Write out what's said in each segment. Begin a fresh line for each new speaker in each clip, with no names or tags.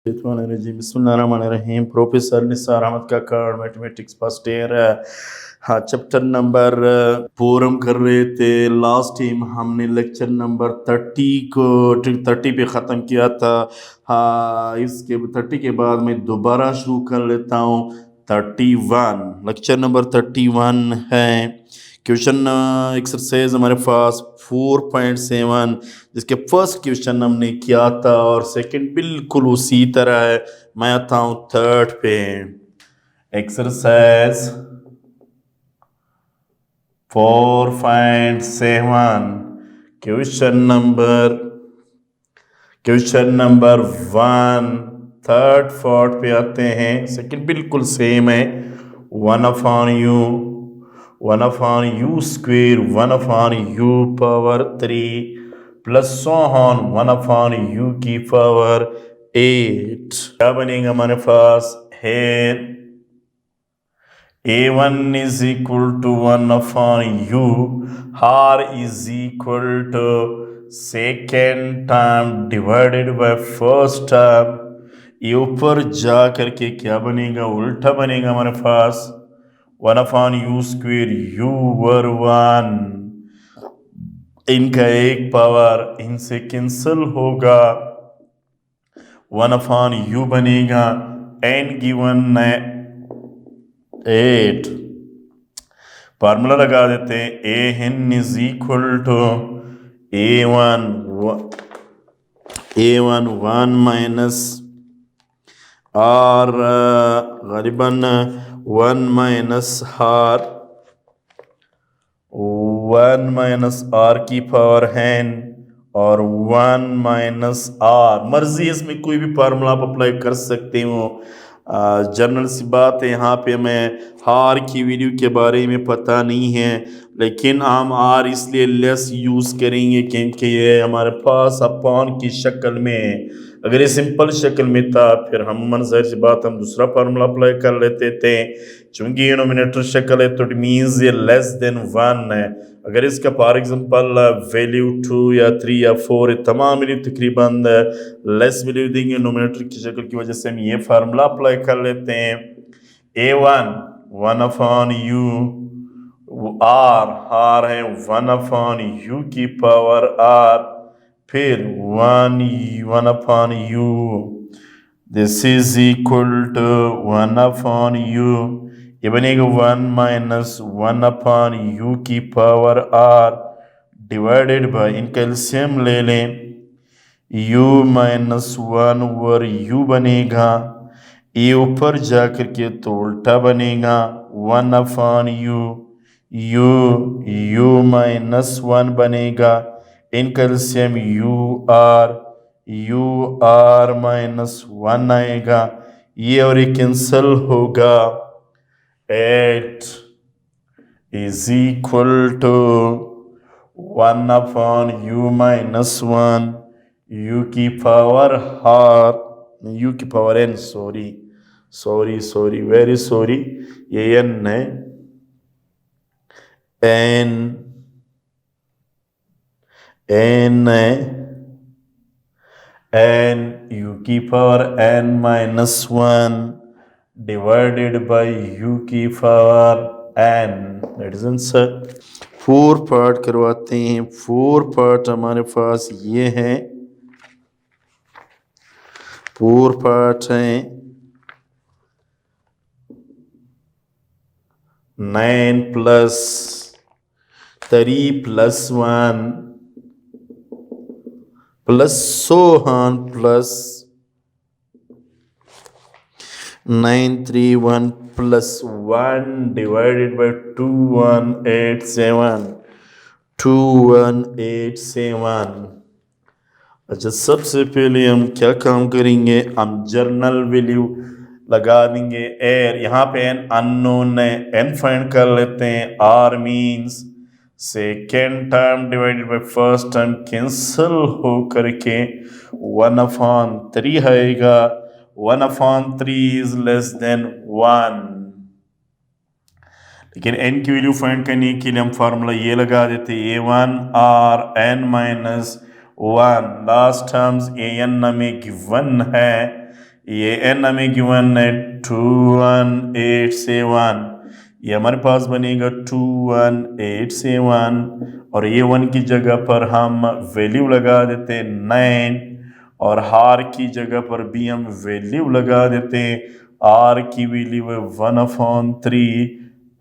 बिस्मिल्लाहिर्रहमानिर्रहीम। प्रोफेसर निसार अहमद काकड़, mathematics first year. हाँ, chapter number 4 हम कर रहे थे। लास्ट टाइम हमने लेक्चर नंबर 30 पे ख़त्म किया था। हाँ, इसके 30 के बाद मैं दोबारा शुरू कर लेता हूँ। 31 लेक्चर नंबर 31 है। क्वेश्चन एक्सरसाइज हमारे पास 4.7, जिसके फर्स्ट क्वेश्चन हमने किया था और सेकंड बिल्कुल उसी तरह है। मैं आता हूँ थर्ड पे। Exercise 4.7 question number 1 third fourth पे आते हैं। सेकंड बिल्कुल सेम है। 1/u square 1/u power 3 plus 1/u की पावर 8। क्या बनेगा हमारे पास है? a1 is equal to 1/u, r is equal to second term divided by first term। ये ऊपर जा करके क्या बनेगा? उल्टा बनेगा हमारे पास 1/u स्क्वेयर u ओवर 1। इनका एक पावर इनसे कैंसिल होगा, 1/u बनेगा। n given 8। फार्मूला लगा देते हैं। an is equal to a1 1 minus r गरीबन 1 माइनस r की पावर n और 1 माइनस r। मर्जी इसमें कोई भी फार्मूला आप अप्लाई कर सकते हो। जनरल सी बात है। यहाँ पे हमें हार की वैल्यू के बारे में पता नहीं है, लेकिन हम आर इसलिए लेस यूज़ करेंगे क्योंकि ये हमारे पास अपॉन की शक्ल में है। अगर ये सिंपल शक्ल में था फिर हम जाहिर सी बात हम दूसरा फार्मूला अप्लाई कर लेते थे। चूंकि ये नोमिनेटर शक्ल है तो इट मीन्स ये लेस देन 1 है। अगर इसका फॉर एग्जांपल वैल्यू 2 या 3 या 4 है, तमाम वैल्यू तकरीबन लेस वैल्यू देंगे नोमिनेटर की शक्ल की वजह से हम ये फार्मूला अप्लाई कर लेते हैं। a1 1/u, r है 1/u की पावर r, फिर 1/u। This is equal to 1/u। ये बनेगा 1 माइनस 1/u की पावर r डिवाइडेड बाय, इनका एलसीएम ले लें, u माइनस 1 ओवर u बनेगा। ये ऊपर जाकर के तो उल्टा बनेगा 1/u, u माइनस 1 बनेगा। इनका एलसीएम u r माइनस 1 आएगा। ये और ये कैंसिल होगा। 8 is equal to 1/u minus 1 u की power n, sorry very sorry, ये n है, n u की power n minus 1 divided by u की power n। That is answer. 4 part करवाते हैं। 4 पार्ट हमारे पास ये हैं। 4 पार्ट हैं। 9 plus 3 plus 1 plus Sohan plus 931 plus 1 divided by 2187। अच्छा, सबसे पहले हम क्या काम करेंगे? हम जर्नल वैल्यू लगा देंगे। एर यहाँ पे n अननोन है, n फाइंड कर लेते हैं। r means second term divided by first term cancel हो करके 1/3 आएगा। 1/3 इज लेस देन 1। लेकिन n की वैल्यू फाइंड करने के लिए हम फार्मूला ये लगा देते हैं, a1 r n minus 1। Last terms an हमें गिवन है, ये n हमें गिवन है 21871, ये हमारे पास बनेगा 21871 और ये 1 की जगह पर हम वैल्यू लगा देते 9 और हार की जगह पर भी हम वैल्यू लगा देते, r की वैल्यू है 1/3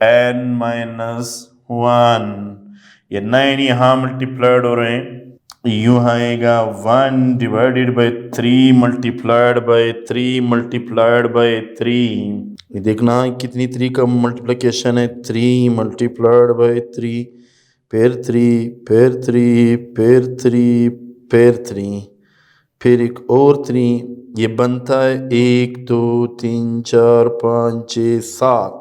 n-1। ये 9 यहाँ मल्टीप्लाइड हो रहे हैं, यूँ आएगा 1 divided by 3 multiplied by 3 multiplied by 3। ये देखना कितनी 3 का मल्टीप्लिकेशन है, 3 मल्टीप्लाइड बाई 3 फिर 3 फिर 3 फिर 3 फिर 3 फिर एक और 3, ये बनता है 1 2 3 4 5 6 7,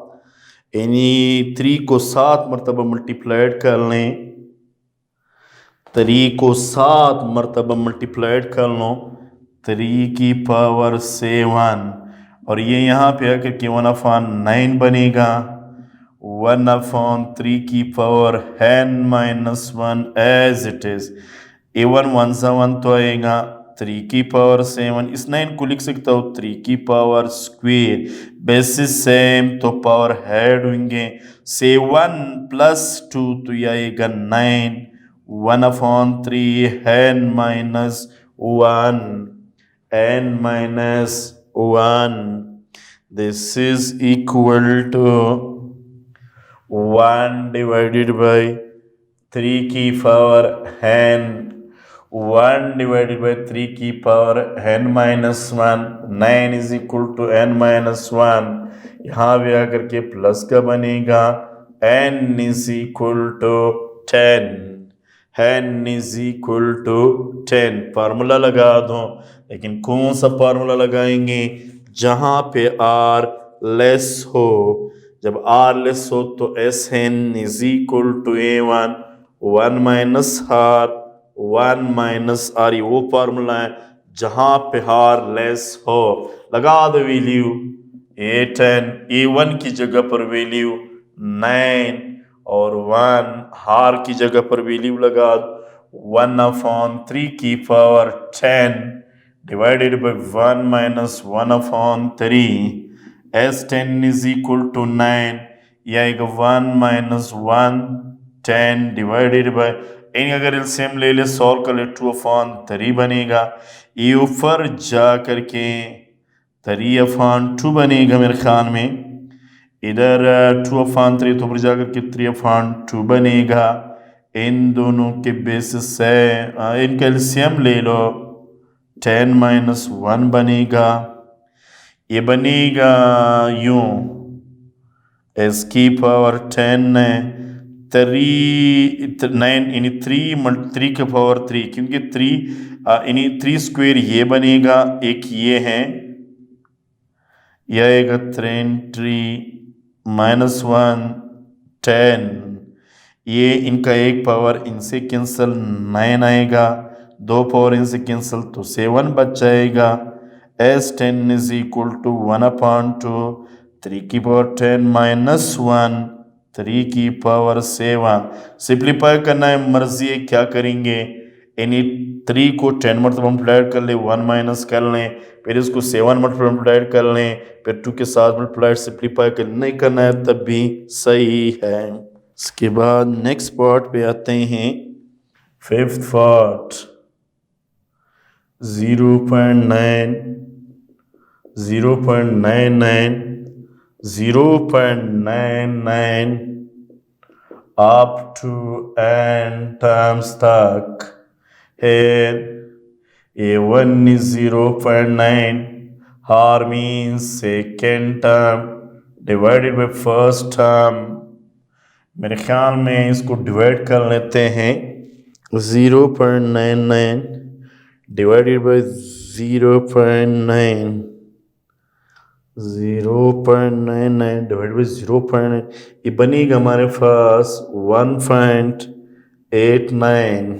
यानी 3 को 7 मरतबा मल्टीप्लाइड कर लें, 3 को 7 मरतबा मल्टीप्लाइड कर लो 3 की पावर 7 और ये यहाँ पे आकर के 1/9 बनेगा, 1/3 की power n-1 as it is, A1 1 सा 1 तो आएगा, 3 की पावर 7, इस 9 को लिख सकता हूँ 3 की पावर स्क्वेयर, बेसिस सेम तो पावर हेड होंगे 7 + 2 तो ये आएगा 9, 1/3 n-1, this is equal to 1 divided by 3 की पावर n, 1 divided by 3 की power n-1, 9 is equal to n-1, यहाँ भी आकर के प्लस का बनेगा, n is equal to 10, n is equal to 10। Formula लगा दो, लेकिन कौन सा फार्मूला लगाएंगे, जहाँ पे r लेस हो, जब r लेस हो तो Sn is equal to A1 1 minus r, 1 minus r, ये वो फार्मूला है जहाँ पे r लेस हो, लगा दो वैल्यू A10, A1 की जगह पर वैल्यू 9 और 1, हार की जगह पर वैल्यू लगा 1/3 की power 10 divided by 1 minus 1/3, S10 is equal to 9, यह आएगा 1 minus 1 10 डिवाइडेड बाई, इन्हें अगर एलसीएम ले ले सॉल्व कर ले 2/3 बनेगा, ये ऊपर जा करके 3/2 बनेगा मेरे ख्याल में, इधर 2/3 तो ऊपर जाकर के 3/2 बनेगा, इन दोनों के बेसिस से इनका एलसीएम ले लो 10 minus 1 बनेगा, ये बनेगा यूं s की पावर 10 है 9 यानी 3 के पावर 3, क्योंकि 3 यानी 3 स्क्वायर ये बनेगा, एक ये है, यह आएगा 3 -1 10, ये इनका एक पावर इनसे कैंसिल 9 आएगा, 2 पावर इनसे कैंसिल तो 7 बच जाएगा, S10 is equal to 1/2, 3 की पावर 10 -1, 3 की पावर 7, सिंप्लीफाई करना है, मर्जी है क्या करेंगे, यानी 3 को 10 मरतबा मल्टीप्लाइड कर ले, 1 माइनस कर लें, फिर इसको 7 मरतबा मल्टीप्लाइड कर लें, फिर 2 के साथ मल्टीप्लाइड सिंप्लीफाई कर नहीं करना है तब भी सही है। इसके बाद नेक्स्ट पार्ट पे आते हैं, 5th part 0.9 0.99 0.99 up to n terms तक है, A1 is 0.9, R means second term divided by first term, मेरे ख्याल में इसको डिवाइड कर लेते हैं, 0.99 डिवाइडेड बाई 0.9, 0.99 डिवाइड बाई 0.9, ये बनेगा हमारे पास 1.89,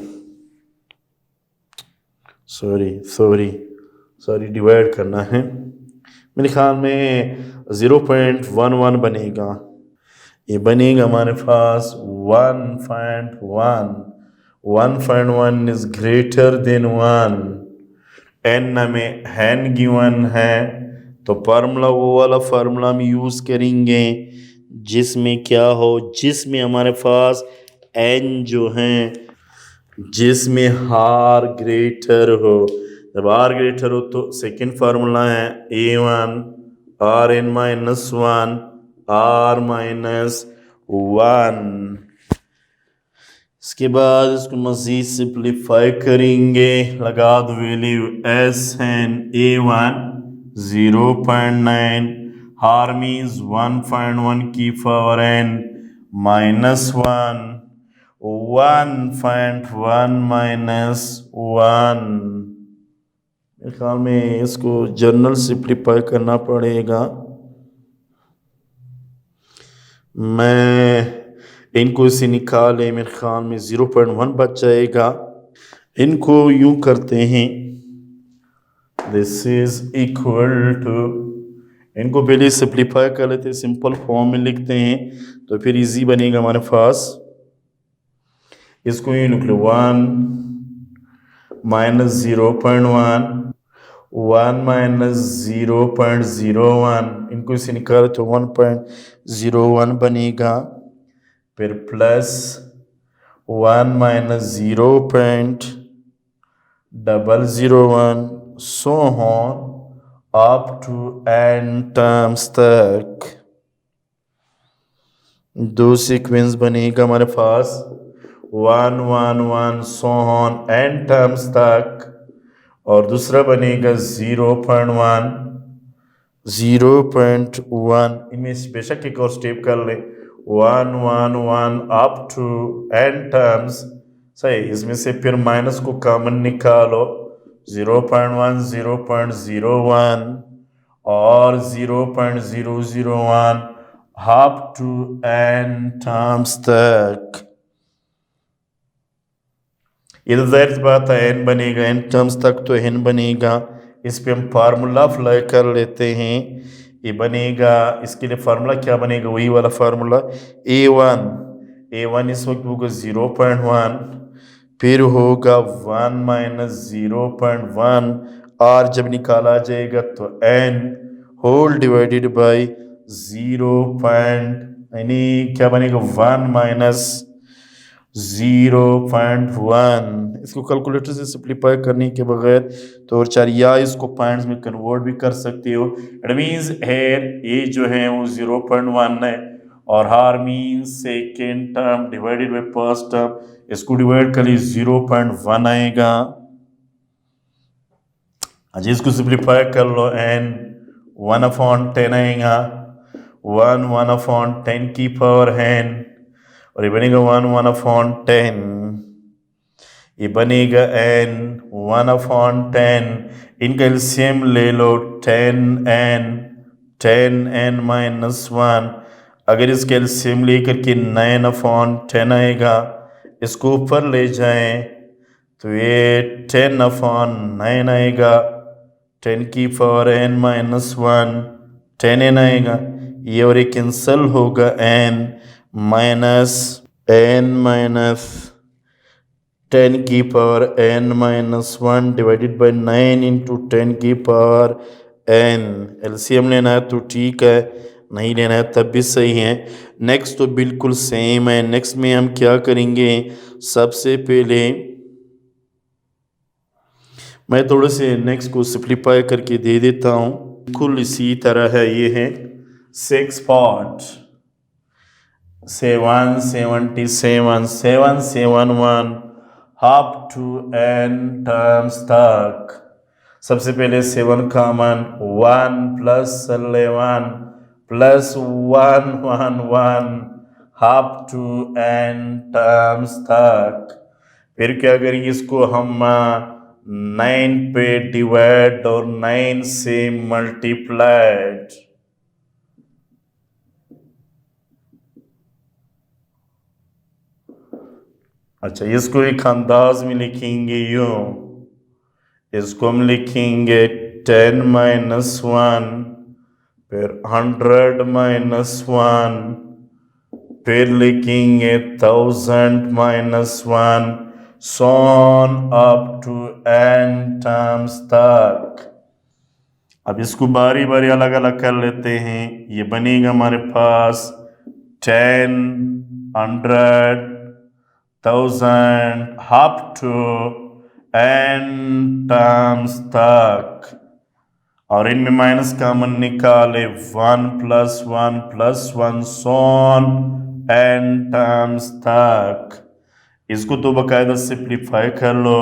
सॉरी डिवाइड करना है, मेरे ख्याल में 0.11 बनेगा, ये बनेगा हमारे पास 1.1 इज ग्रेटर देन 1, एन हमें हैन गिवन है, तो फार्मूला वो वाला फार्मूला हम यूज़ करेंगे जिसमें क्या हो, जिसमें हमारे पास एन जो हैं, जिसमें हार ग्रेटर हो। जब आर ग्रेटर हो तो सेकंड फार्मूला है A1 Rn-1 R-1। इसके बाद इसको मज़ीद सिंप्लीफाई करेंगे, लगा दो वैल्यू एस एन A1 0.9, हार मीन्स 1.1 की पावर n -1, 1.1 -1। मेरे ख्याल में इसको जनरल सिंप्लीफाई करना पड़ेगा। मैं इनको इसे निकाले, मेरे ख्याल में 0.1 बच जाएगा। इनको यूं करते हैं, दिस इज इक्वल टू, इनको पहले सिंप्लीफाई कर लेते हैं, सिंपल फॉर्म में लिखते हैं तो फिर इजी बनेगा हमारे पास। इसको यूं लिख लो 1 - 0.1, 1 - 0.01, इनको इसे निकाले तो 1.01 बनेगा, फिर plus 1 - 0.001 so on up to n terms तक। दो सीक्वेंस बनेगा हमारे पास 1 1 1 सो ऑन n टर्म्स तक, और दूसरा बनेगा 0.1 0.1, इनमें बेशक एक और स्टेप कर ले 1 1 1 अप टू n टर्म्स। सही, इसमें से फिर माइनस को कॉमन निकालो, 0.1 0.01 और 0.001 अप टू n टर्म्स तक। ये तो जाहिर सी बात है n बनेगा, n टर्म्स तक तो n बनेगा। इस पे हम फार्मूला अप्लाई कर लेते हैं, ये बनेगा, इसके लिए फार्मूला क्या बनेगा, वही वाला फार्मूला A1 इस वक्त होगा 0.1, फिर होगा 1 - 0.1, r जब निकाला जाएगा तो n होल डिवाइडेड बाई 0. यानी क्या बनेगा 1 - 0.1। इसको कैलकुलेटर से सिंप्लीफाई करने के बगैर तो और चार, या इसको पॉइंट्स में कन्वर्ट भी कर सकते हो। इट मीन्स हेयर ये जो है वो 0.1 है, और हार means second term divided by first term, इसको डिवाइड कर लिए 0.1 आएगा। अच्छा, इसको सिंप्लीफाई कर लो, n 1/10 आएगा, 1/10 की पावर n, और ये बनेगा 1/10, ये बनेगा n 1/10, इनका एलसीएम ले लो 10n -1, अगर इसका एलसीएम लेकर के 9/10 आएगा, इसको ऊपर ले जाएं तो ये 10/9 आएगा, 10 की पावर n -1 10n आएगा, ये और ये कैंसिल होगा, n -10 की power n -1 divided by 9 into 10 की पावर n। एलसीएम लेना है तो ठीक है, नहीं लेना है तब भी सही है। नेक्स्ट तो बिल्कुल सेम है। नेक्स्ट में हम क्या करेंगे, सबसे पहले मैं थोड़े से नेक्स्ट को सिंप्लीफाई करके दे देता हूँ। बिल्कुल इसी तरह है, ये है 6 part 777 771 up to n terms तक। सबसे पहले 7 common, 1 + 11 + 1 1 1 up to n terms तक। फिर क्या करेंगे, इसको हम 9 पे डिवाइड और 9 से मल्टीप्लाइड। अच्छा, इसको एक अंदाज में लिखेंगे यूं, इसको हम लिखेंगे 10 - 1, फिर 100 - 1, फिर लिखेंगे 1000 - 1, so on up to n terms तक। अब इसको बारी बारी अलग अलग कर लेते हैं। ये बनेगा हमारे पास 10, 100, 1000 up to n terms तक। और इनमें माइनस कॉमन निकाले 1 + 1 + 1 so on n terms तक। इसको तो बाकायदा सिंप्लीफाई कर लो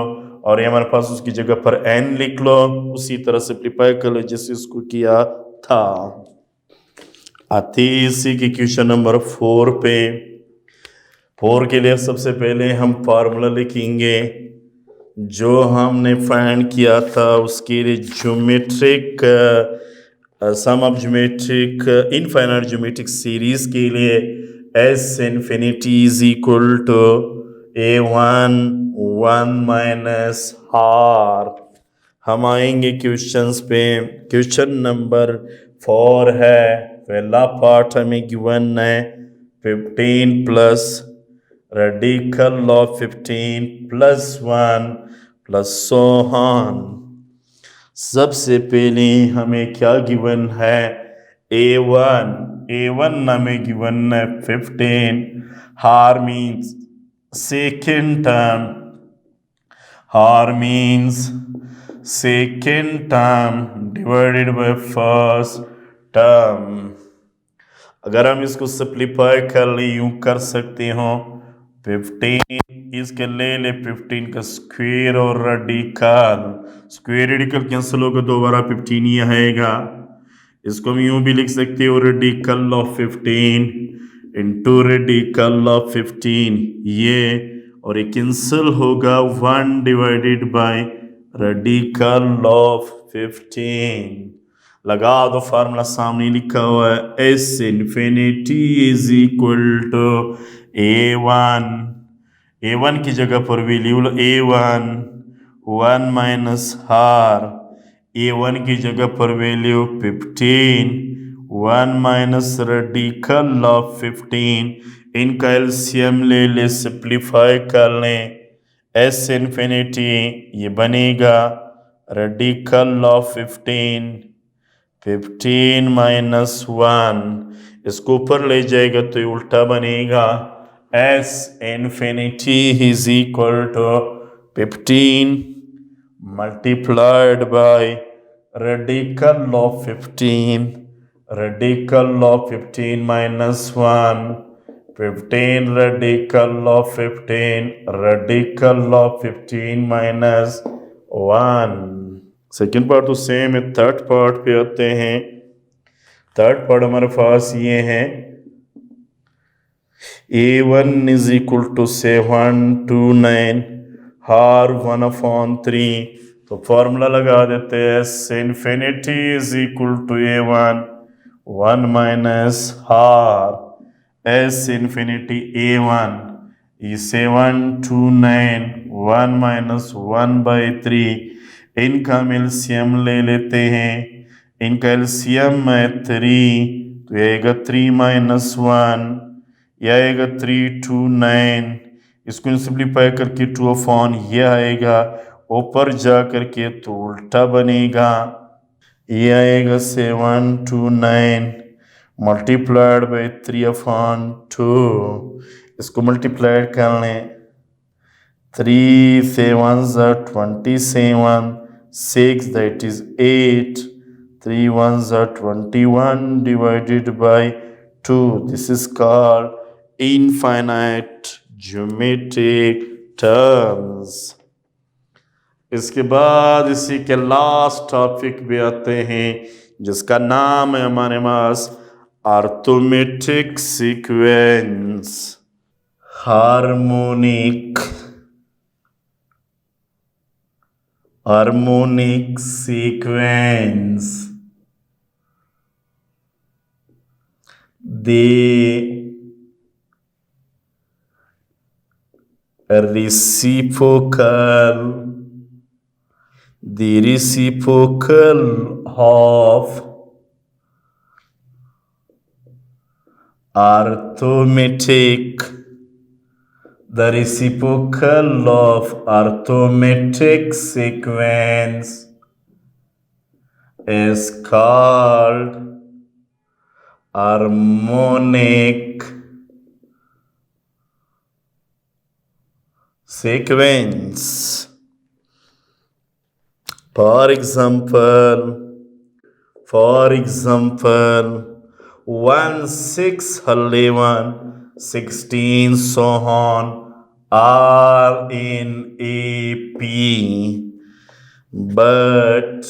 और ये हमारे पास उसकी जगह पर n लिख लो, उसी तरह सिंप्लीफाई कर लो जैसे इसको किया था। आती इसी की क्वेश्चन नंबर 4 पे। 4 के लिए सबसे पहले हम फार्मूला लिखेंगे जो हमने फाइंड किया था उसके लिए geometric sum of geometric infinite geometric series के लिए s infinity is equal to a1 1 minus r। हम आएंगे क्वेश्चंस पे। क्वेश्चन नंबर 4 है, पहला पार्ट हमें गिवन है 15 plus radical of 15 + 1 + so on। सबसे पहले हमें क्या गिवन है, a1 हमें गिवन है 15। हार मीन्स सेकेंड टर्म, हार means second term divided by first term. अगर हम इसको सिंप्लीफाई कर ले यूं कर सकते हो 15 इसके ले ले 15 का स्क्वायर और रेडिकल, स्क्वायर रेडिकल कैंसिल होगा, दोबारा 15 ही आएगा। इसको हम यूं भी लिख सकते हो radical of 15 into radical of 15, ये और ये कैंसिल होगा 1 डिवाइडेड बाय रेडिकल ऑफ 15। लगा दो फार्मूला, सामने लिखा हुआ है s infinity is equal to a1 की जगह पर value a1 1 minus r, a1 की जगह पर वैल्यू 15 1 minus रेडिकल ऑफ 15। इनका एलसीएम ले ले, सिंप्लीफाई कर लें, s infinity ये बनेगा रेडिकल ऑफ 15 minus 1, इसको ऊपर ले जाएगा तो ये उल्टा बनेगा, s infinity is equal to 15 multiplied by radical of 15, radical of 15 minus 1, 15 radical of 15, radical of 15 minus 1। Second part तो सेम है, थर्ड पार्ट पे आते हैं। थर्ड पार्ट हमारे पास ये है a1 इज इक्वल टू 729 हार 1/3। तो फॉर्मूला लगा देते हैं s infinity is equal to a1 1 minus हार s infinity a1 is 729 1 minus 1/3। इनका एलसीएम ले लेते हैं, इनका एलसीएम है 3 तो ये आएगा 3 minus 1, यह आएगा 329, इसको सिंप्लीफाई करके 2 ये आएगा, ऊपर जा करके तो उल्टा बनेगा, ये आएगा 729 मल्टीप्लाइड बाई 3/2। इसको मल्टीप्लाइड कर लें, 3 7s are 27, 6 that is 8, 3 1s are 21 divided by 2. This is called infinite geometric terms। इसके बाद इसी के लास्ट टॉपिक पे आते हैं जिसका नाम है हमारे पास arithmetic sequence, harmonic sequence. the reciprocal of arithmetic The reciprocal of arithmetic sequence is called harmonic sequence. For example, 1, 6, 11, 16, so on are in AP. But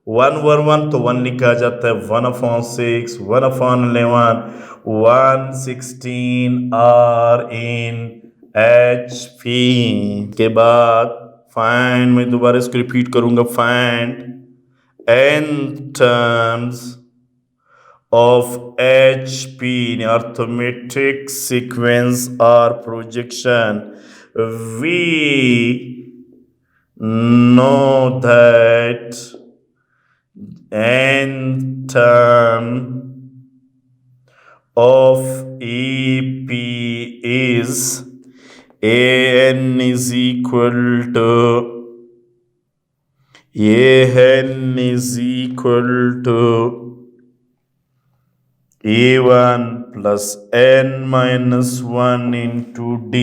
1 over 1 तो 1 लिखा जाता है, 1/6, 1/11, 1/16 are in HP. के बाद फाइंड, मैं दोबारा इसको रिपीट करूंगा, find n terms of HP in arithmetic sequence or projection. We know that n term of EP is an is equal to A1 plus n minus 1 into D,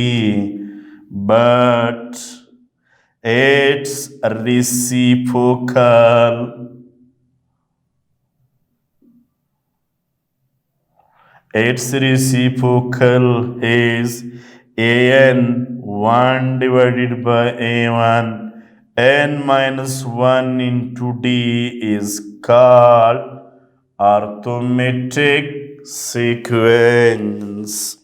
but its reciprocal is an 1 divided by A1. n minus 1 into D is called arithmetic sequence.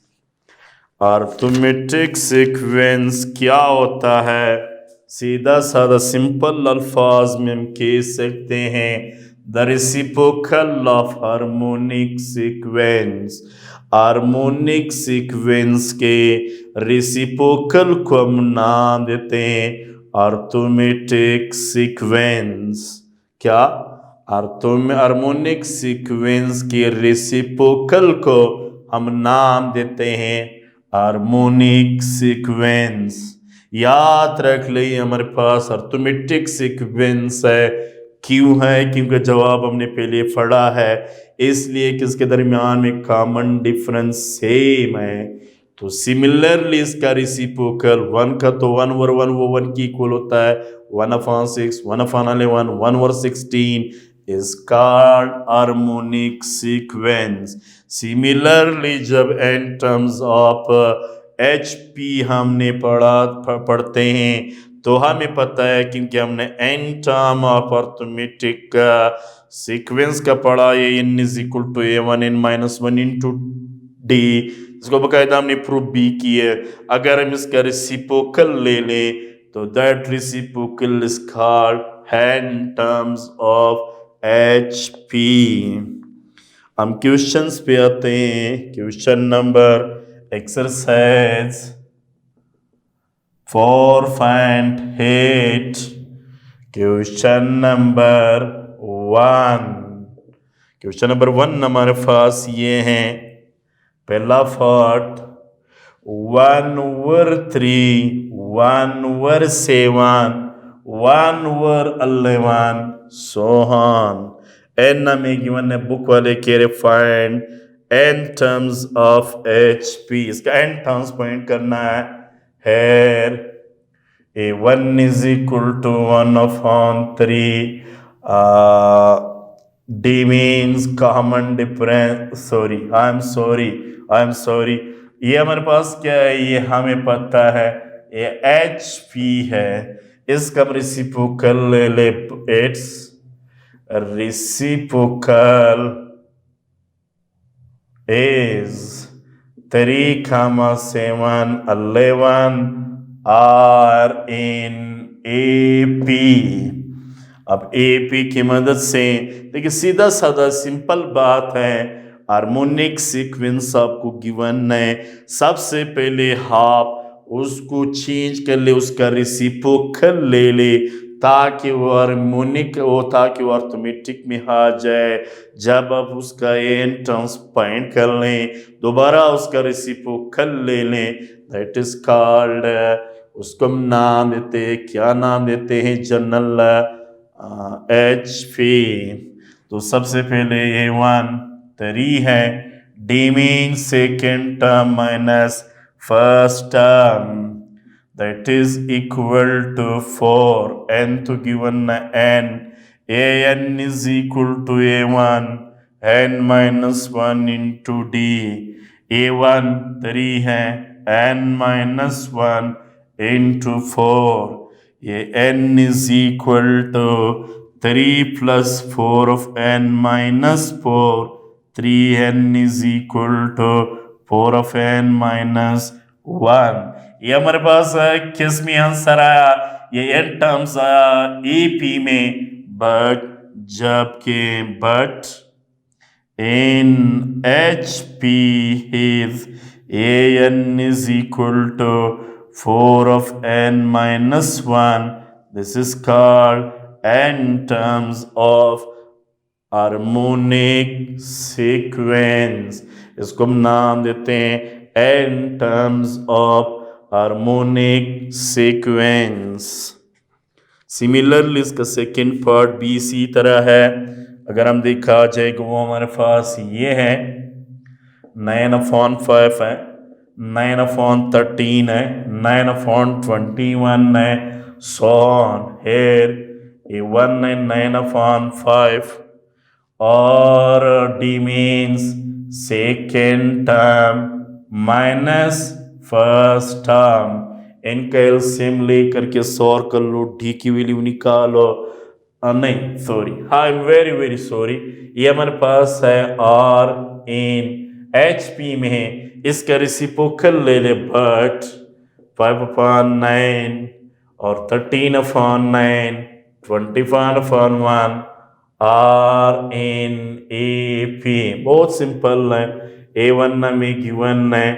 arithmetic sequence क्या होता है? सीधा साधा simple अल्फाज में हम कह सकते हैं, the reciprocal of harmonic sequence. Harmonic sequence के रेसिप्रोकल को हम नाम देते हैं अर्थमेटिक सीक्वेंस। क्या? हार्मोनिक सीक्वेंस के रेसिप्रोकल को हम नाम देते हैं हार्मोनिक सीक्वेंस। याद रख ली, हमारे पास अर्थमेटिक सीक्वेंस है। क्यों है? क्योंकि जवाब हमने पहले पढ़ा है, इसलिए कि इसके दरमियान में कॉमन डिफरेंस सेम है। तो सिमिलरली इसका रेसिप्रोकल 1 का तो 1 ओवर 1 वो 1 की इक्वल होता है, 1/6, 1/11, 1/16 is called harmonic sequence. Similarly, जब n terms of HP हमने पढ़ते हैं तो हमें पता है, क्योंकि हमने n term of arithmetic sequence का पढ़ा है, n is equal to A1 n minus 1 into D। इसको बकायदा हमने प्रूफ भी की है। अगर हम इसका रेसिप्रोकल ले लें तो that reciprocal is called n terms of HP। हम क्वेश्चंस पे आते हैं। Question number exercise 4.8, question number 1। Question number 1 हमारे पास ये हैं। पहला part 1 over 3, 1 over 7, 1 over 11, so on। n हमें गिवन है, बुक वाले कह रहे find n terms of HP। इसका n टर्म्स पॉइंट करना है। A1 is equal to 1/3, D means common difference, I am sorry, ये हमारे पास क्या है? ये हमें पता है, ये HP है। इसका रेसिप्रोकल ले ले, it's reciprocal is 3, 7, 11 are in AP। अब AP की मदद से देखिए, सीधा साधा सिंपल बात है। हार्मोनिक सीक्वेंस आपको गिवन है, सबसे पहले आप उसको चेंज कर ले, उसका रेसिप्रोकल ले ले, ताकि वो हार्मोनिक हो, ताकि वो अर्थमेटिक में आ जाए। जब आप उसका एन टर्म्स फाइंड कर लें, दोबारा उसका रेसिप्रोकल ले लें, दैट इज कॉल्ड, उसको हम नाम देते हैं, क्या नाम देते हैं, जनरल एच पी। तो सबसे पहले ये 1 3 है, D mean second term minus first term, that is equal to 4, n to given n, an is equal to a1 n minus 1 into d, a1 3 है, n minus 1 into 4, ये n is equal to 3 plus 4 of n minus 4, 3n is equal to 4 of n minus 1। ये हमारे पास किस में answer आया, ये N terms आया AP में, बट जबकि but in HP is an is equal to 4 of n minus 1, this is called n terms of harmonic sequence, इसको हम नाम देते हैं n terms of harmonic sequence. Similarly इसका सेकेंड पार्ट भी इसी तरह है। अगर हम देखा जाए कि वो हमारे पास ये है 9/5 है, 9/13 है, 9/21 है, so on here, ये 1 है 9/5 और D means second term minus first term, इनका एलसीएम लेकर के सॉल्व कर लो, डी की वैल्यू निकालो। नहीं सॉरी, हाँ I am very very sorry, ये हमारे पास है आर इन एच पी में, इसका रेसिप्रोकल ले ले, बट 5/9 और 13/9 25/1 आर इन ए पी, बहुत सिंपल है। A1 में गिवन है,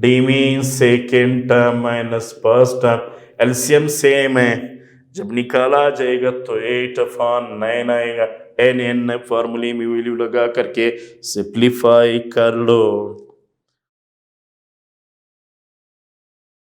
D mean second term minus first term, LCM same है, जब निकाला जाएगा तो 8/9 आएगा। एन फॉर्मूले में वैल्यू लगा करके सिंप्लीफाई कर लो।